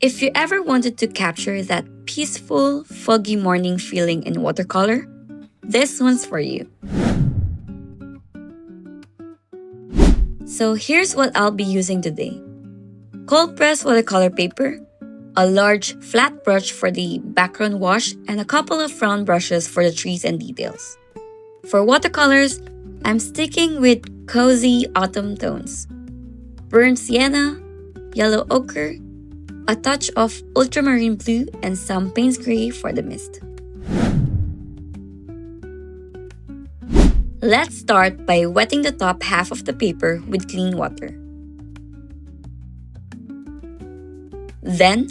If you ever wanted to capture that peaceful, foggy morning feeling in watercolor, this one's for you. So here's what I'll be using today. Cold pressed watercolor paper, a large flat brush for the background wash, and a couple of round brushes for the trees and details. For watercolors, I'm sticking with cozy autumn tones. Burnt sienna, yellow ochre, a touch of ultramarine blue, and some Payne's gray for the mist. Let's start by wetting the top half of the paper with clean water. Then,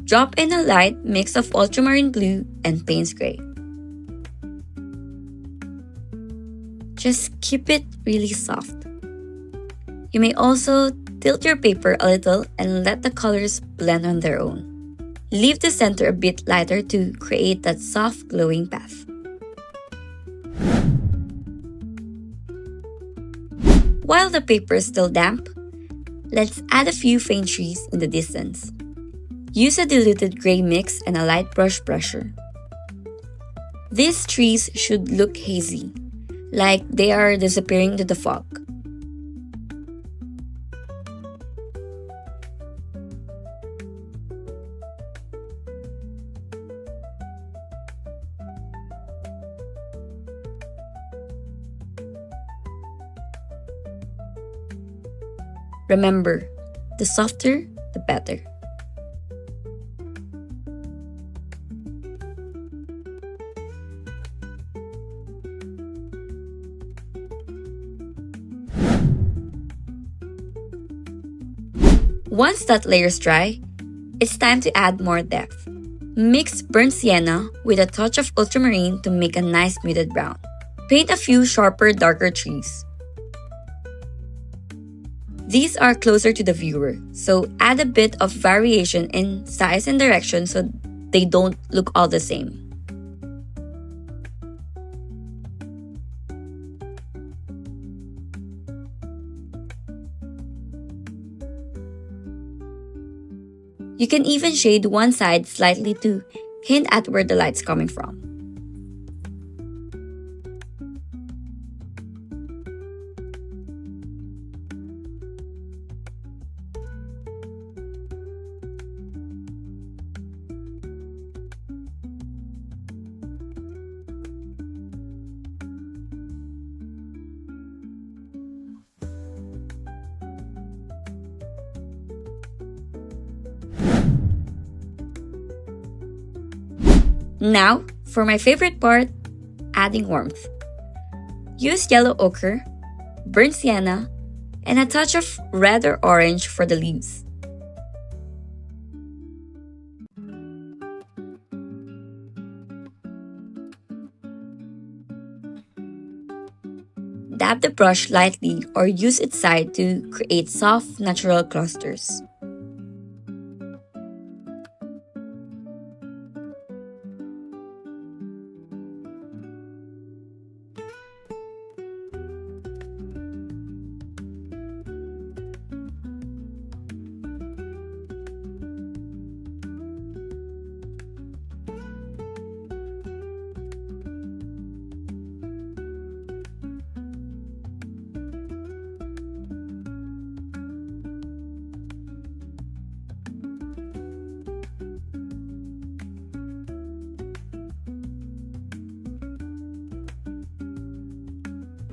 drop in a light mix of ultramarine blue and Payne's gray. Just keep it really soft. You may also tilt your paper a little and let the colors blend on their own. Leave the center a bit lighter to create that soft glowing path. While the paper is still damp, let's add a few faint trees in the distance. Use a diluted gray mix and a light brush brusher. These trees should look hazy, like they are disappearing into the fog. Remember, the softer, the better. Once that layer is dry, it's time to add more depth. Mix burnt sienna with a touch of ultramarine to make a nice muted brown. Paint a few sharper, darker trees. These are closer to the viewer, so add a bit of variation in size and direction so they don't look all the same. You can even shade one side slightly to hint at where the light's coming from. Now, for my favorite part, adding warmth. Use yellow ochre, burnt sienna, and a touch of red or orange for the leaves. Dab the brush lightly or use its side to create soft, natural clusters.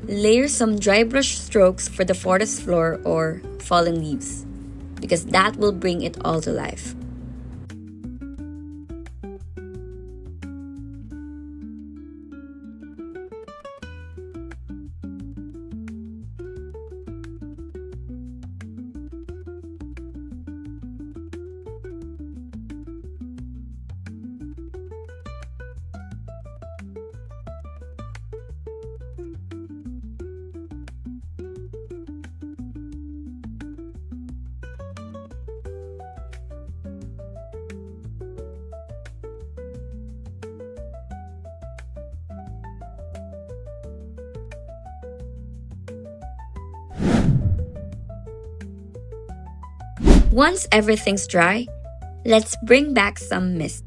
Layer some dry brush strokes for the forest floor or fallen leaves, because that will bring it all to life. Once everything's dry, Let's bring back some mist.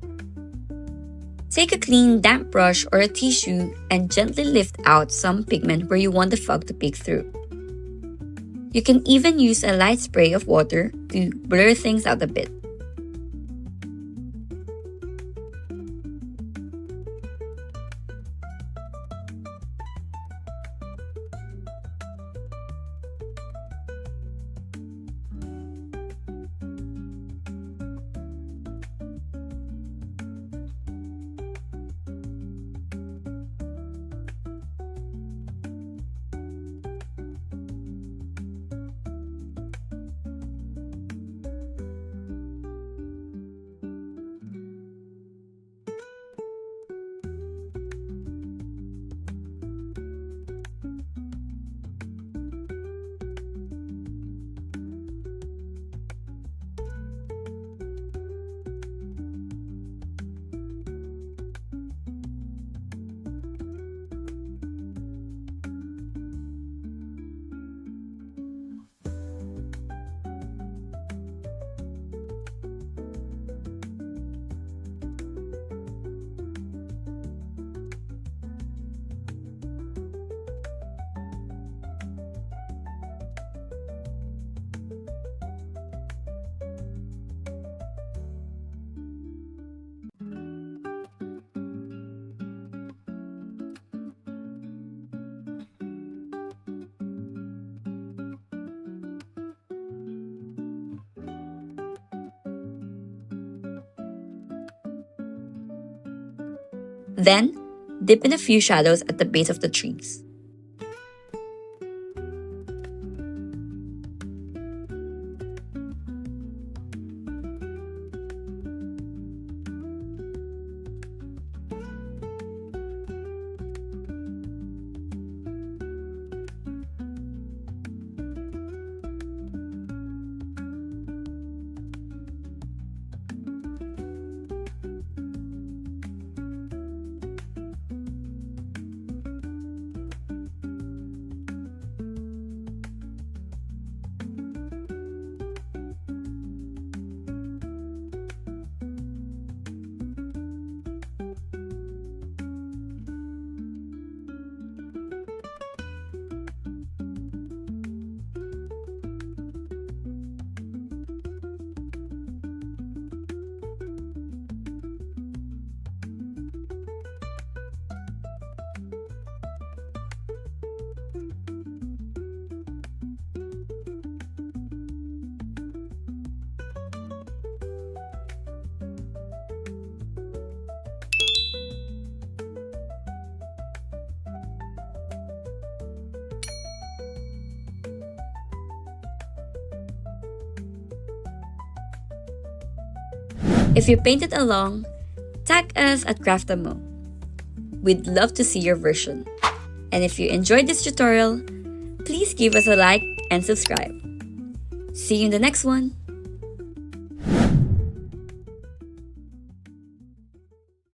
Take a clean, damp brush or a tissue and gently lift out some pigment where you want the fog to peek through. You can even use a light spray of water to blur things out a bit. Then, dip in a few shadows at the base of the trees. If you painted along, tag us at Craftamo. We'd love to see your version. And if you enjoyed this tutorial, please give us a like and subscribe. See you in the next one!